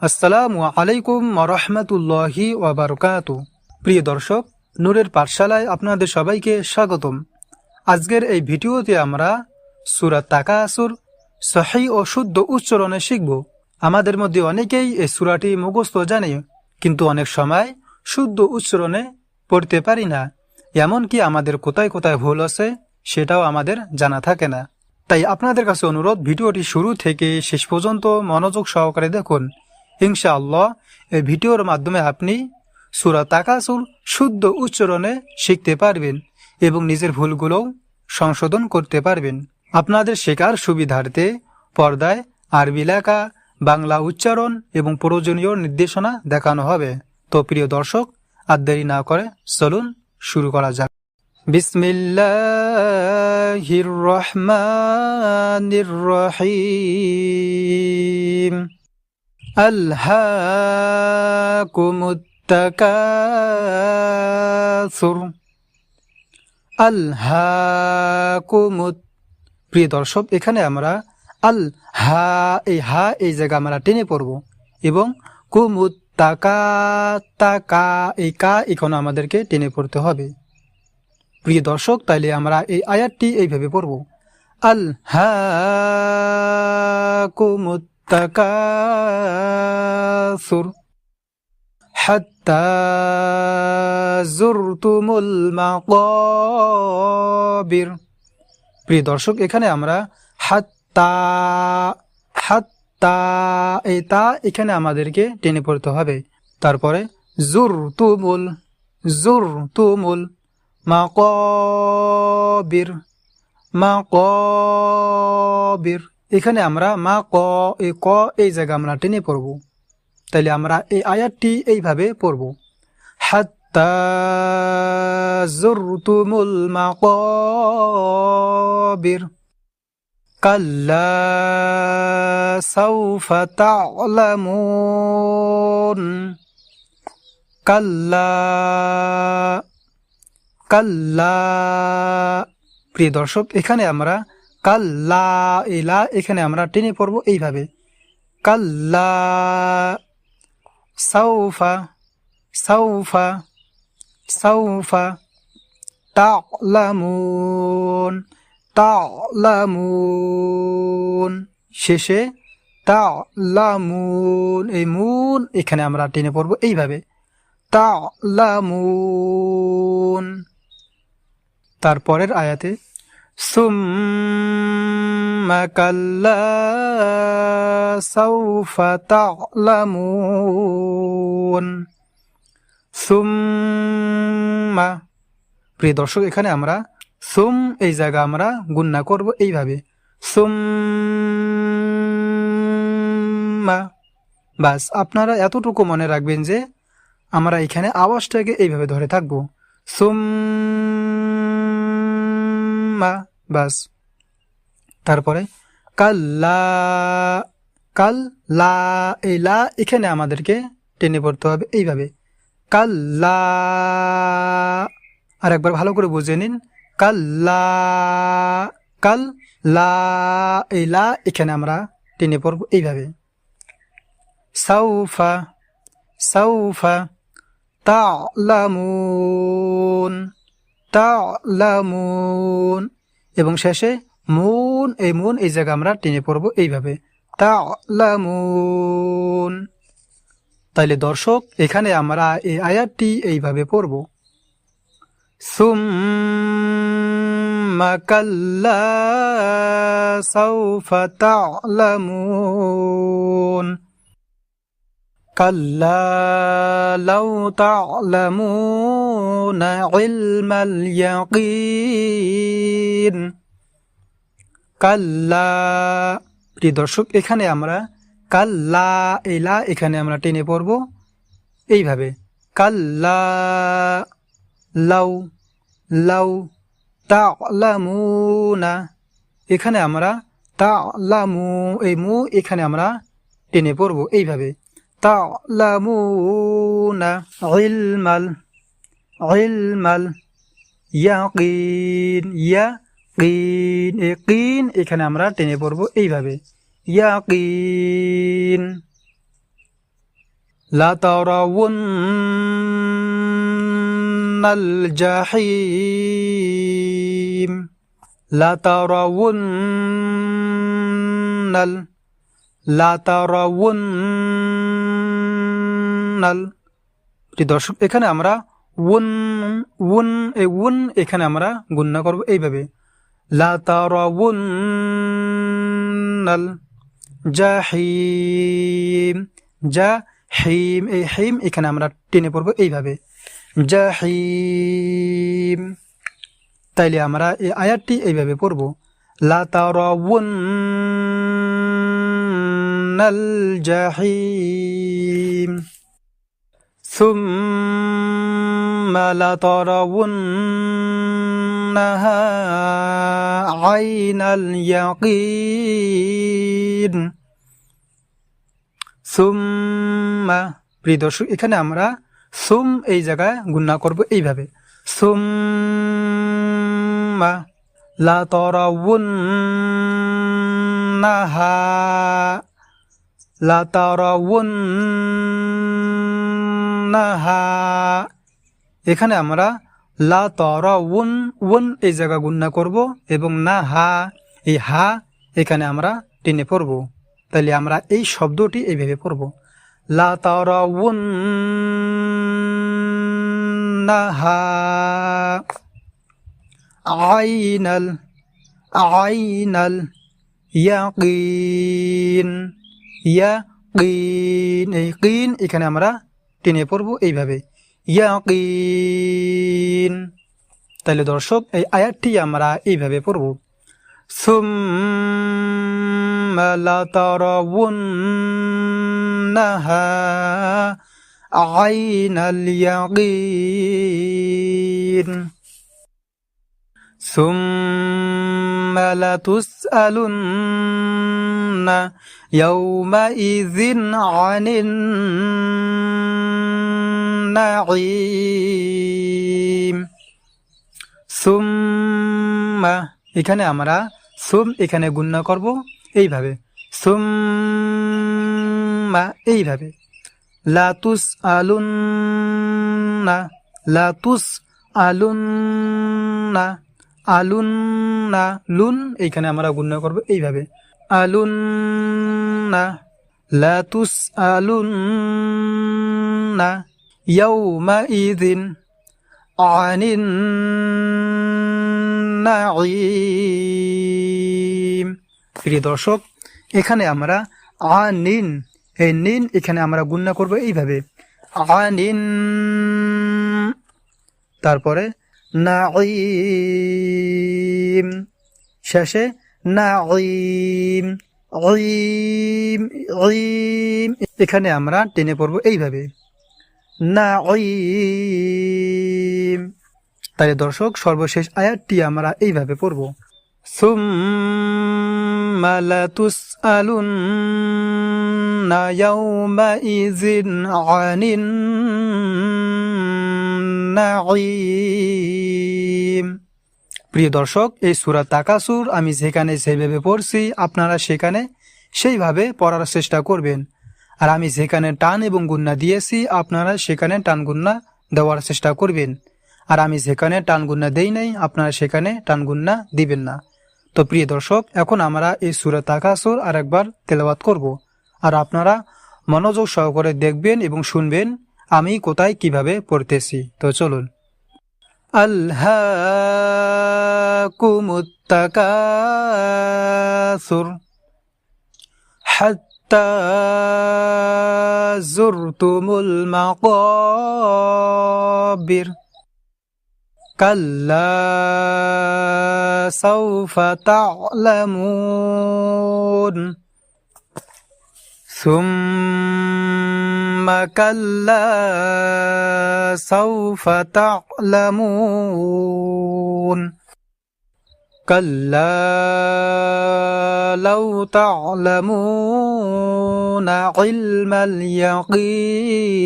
আসসালামু আলাইকুম ওয়া রাহমাতুল্লাহি ওয়া বারাকাতুহু। প্রিয় দর্শক, নূরের পাঠশালায় আপনাদের সবাইকে স্বাগতম। আজকের এই ভিডিওতে আমরা সূরা তাকাসুর সহিহ ও শুদ্ধ উচ্চারণে শিখব। আমাদের মধ্যে অনেকেই এই সূরাটি মুখস্থ জানে, কিন্তু অনেক সময় শুদ্ধ উচ্চারণে পড়তে পারি না। এমনকি আমাদের কোথায় কোথায় ভুল আছে সেটাও আমাদের জানা থাকে না। তাই আপনাদের কাছে অনুরোধ, ভিডিওটি শুরু থেকে শেষ পর্যন্ত মনোযোগ সহকারে দেখুন। ইনশাআল্লাহ এই ভিডিওর মাধ্যমে আপনি সূরা তাকাসুর শুদ্ধ উচ্চারণে শিখতে পারবেন এবং নিজের ভুলগুলোও সংশোধন করতে পারবেন। আপনাদের শেখার সুবিধার্থে পর্দায় আরবি লেখা, বাংলা উচ্চারণ এবং প্রয়োজনীয় নির্দেশনা দেখানো হবে। তো প্রিয় দর্শক, আর দেরি না করে চলুন শুরু করা যাক। বিসমিল্লাহির রহমানির রহিম। আলহাকুমুত তাকাসুর। আলহাকুমুত। প্রিয় দর্শক, এখানে আমরা এই জায়গা আমরা টেনে পড়ব এবং কুমুত তাকা এই কা এখানে আমাদেরকে টেনে পড়তে হবে। প্রিয় দর্শক, তাইলে আমরা এই আয়াতটি এইভাবে পড়ব। আলহাকুমুত তাকাসুর হাত্তা যুরতুমুল মাকাবির। প্রিয় দর্শক, এখানে আমরা হাত্তা এই তা এখানে আমাদেরকে টেনে পড়তে হবে। তারপরে যুরতুমুল মাকাবির এখানে আমরা এই জায়গা আমরা টেনে পড়ব। তাইলে আমরা এই আয়াতটি এইভাবে পড়ব। হাত্তা যুরতুমুল মাকাবির কাল্লা সাউফা তা'লামুন। কাল্লা। প্রিয় দর্শক, এখানে আমরা কাল্লা এখানে আমরা টেনে পড়ব এইভাবে। কাল্লা সাউফা তা'লামুন। শেষে তা'লামুন এই মুন এখানে আমরা টেনে পড়ব এইভাবে। তা'লামুন। তারপরের আয়াতে সুম্মা কাল্লা সাউফা তা'লামুন। সুম্মা। প্রিয় দর্শক, এখানে আমরা এই জায়গা আমরা গুণনা করব এইভাবে। সুম্মা। বাস, আপনারা এতটুকু মনে রাখবেন যে আমরা এখানে আওয়াজটাকে এইভাবে ধরে থাকবো। সুম্মা। বাস। তারপরে কাল্লা এই লা এখানে আমাদেরকে টেনে পড়তে হবে এইভাবে। কাল্লা। আর একবার ভালো করে বুঝে নিন। কাল্লা এই লা এখানে আমরা টেনে পড়ব এইভাবে। সাউফা তা'লামুন এবং শেষে মুন এই জায়গা আমরা টেনে পড়ব এইভাবে। তা'লামুন। তাইলে দর্শক, এখানে আমরা এই আয়াতটি এইভাবে পড়ব। সুম্মা কাল্লা সাউফা তা'লামুন কাল্লা লাউ তা'লামুনা ইলমাল ইয়াকিন। কাল্লা। প্রিয় দর্শক, এখানে আমরা কাল্লা এখানে আমরা টেনে পড়ব এইভাবে। কাল্লা লাউ তা'লামুনা এখানে আমরা তা'লামু এই মু এখানে আমরা টেনে পড়ব এইভাবে। তা'লামুনা ইলমাল ইয়াকিন এখানে আমরা টেনে পড়ব এইভাবে। ইয়াকিন। লাতারাউন্নাল জাহিম লাতারাউন্নাল লাতারাউন্নাল। প্রিয় দর্শক, এখানে আমরা উন উন এই উন এখানে আমরা গুণনা করব এইভাবে, লাতারাউন্নাল জাহিম জাহিম, এই হিম এখানে আমরা টেনে পড়ব এইভাবে, জাহিম। তাইলে আমরা এই আয়াতটি এইভাবে পড়ব, লাতারাউন্নাল জাহিম সুম্মা লাতারাউন্নাহা আইনাল ইয়াকিন। সুম্মা, প্রিয় দর্শক, এখানে আমরা সুম এই জায়গায় গুণনা করব এইভাবে, সুম্মা লাতারাউন্নাহা লাতারাউন্নাহা। এখানে আমরা লাতারাউন উন এই জায়গা গুণনা করব এবং নাহা এই হা এখানে আমরা টেনে পড়ব। তাহলে আমরা এই শব্দটি এইভাবে পড়ব, লাতারাউন্নাহা আইনাল আইনাল ইয়াকিন ইয়াকিন, এই কিন এখানে আমরা টেনে পড়ব এইভাবে, ইয়াকিন। তাহলে দর্শক, এই আয়াতটি আমরা এইভাবে পড়ব, সুম্মা লাতারাউন্নাহা আইনাল ইয়াকিন সুম্মা লাতুসআলুন্না ইয়াওমাইযিন আনিন নাঈম। সুম্মা, এখানে আমরা সুম এখানে গুণনা করব এইভাবে, সুম্মা এইভাবে, লাতুসআলুন্না লাতুসআলুন্না আলুন্না লুন এখানে আমরা গুণনা করব এইভাবে, আলুন্না লাতুসআলুন্না ইয়াওমাইযিন আনিন নাঈম। প্রিয় দর্শক, এখানে আমরা আনিন এই নিন এখানে আমরা গুণনা করব এইভাবে, আনিন, তারপরে নাঈম, শেষে নাঈম, ঈম ঈম এখানে আমরা টেনে পড়ব এইভাবে, নাঈম। তাই দর্শক, সর্বশেষ আয়াতটি আমরা এইভাবে পড়ব, সুম্মা লাতুসআলুন্না ইয়াওমাইযিন আনিন নাঈম। প্রিয় দর্শক, এই সূরা তাকাসুর আমি যেখানে যেভাবে পড়ছি আপনারা সেখানে সেইভাবে পড়ার চেষ্টা করবেন, আর আমি যেখানে টান এবং গুণনা দিয়েছি আপনারা সেখানে টান গুণনা দেওয়ার চেষ্টা করবেন, আর আমি যেখানে টান গুণনা দেই নাই আপনারা সেখানে টান গুণনা দিবেন না। তো প্রিয় দর্শক, এখন আমরা এই সূরা তাকাসুর আরেকবার তেলাওয়াত করব, আর আপনারা মনোযোগ সহকারে দেখবেন এবং শুনবেন আমি কোথায় কিভাবে পড়তেছি। তো চলুন, আলহাকুমুত তাকাসুর হাত্তা যুরতুমুল মাকাবির কাল্লা সাওফা তা'লামুন সুম্মা কাল্লা সাওফা তা'লামুন কাল্লা লাউ তা'লামুনা ইলমাল ইয়াকিন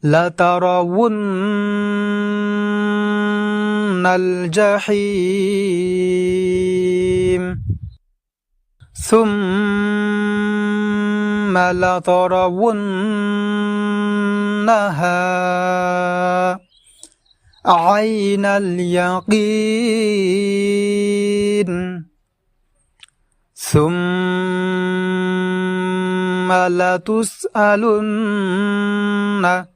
লাতারাউন্নাল জাহিম সুম্মা লাতারাউন্নাহা আইনাল ইয়াকিন সুম্মা লাতুসআলুন্না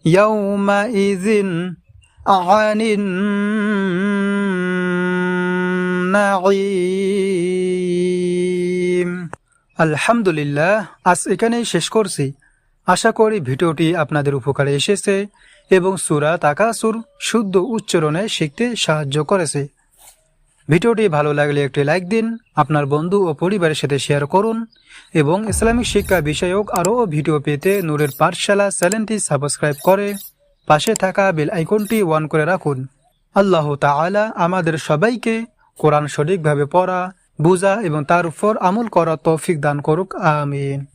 ইয়াউমাইযিন আনিন নাঈম। আলহামদুলিল্লাহ, আজ এখানেই শেষ করছি। আশা করি ভিডিওটি আপনাদের উপকারে এসেছে এবং সূরা তাকাসুর শুদ্ধ উচ্চারণে শিখতে সাহায্য করেছে। ভিডিওটি ভালো লাগলে একটি লাইক দিন, আপনার বন্ধু ও পরিবারের সাথে শেয়ার করুন এবং ইসলামিক শিক্ষা বিষয়ক আরও ভিডিও পেতে নূরের পাঠশালা চ্যানেলটি সাবস্ক্রাইব করে পাশে থাকা বেল আইকনটি অন করে রাখুন। আল্লাহ তাআলা আমাদের সবাইকে কোরআন সঠিকভাবে পড়া, বোঝা এবং তার উপর আমল করার তৌফিক দান করুক। আমিন।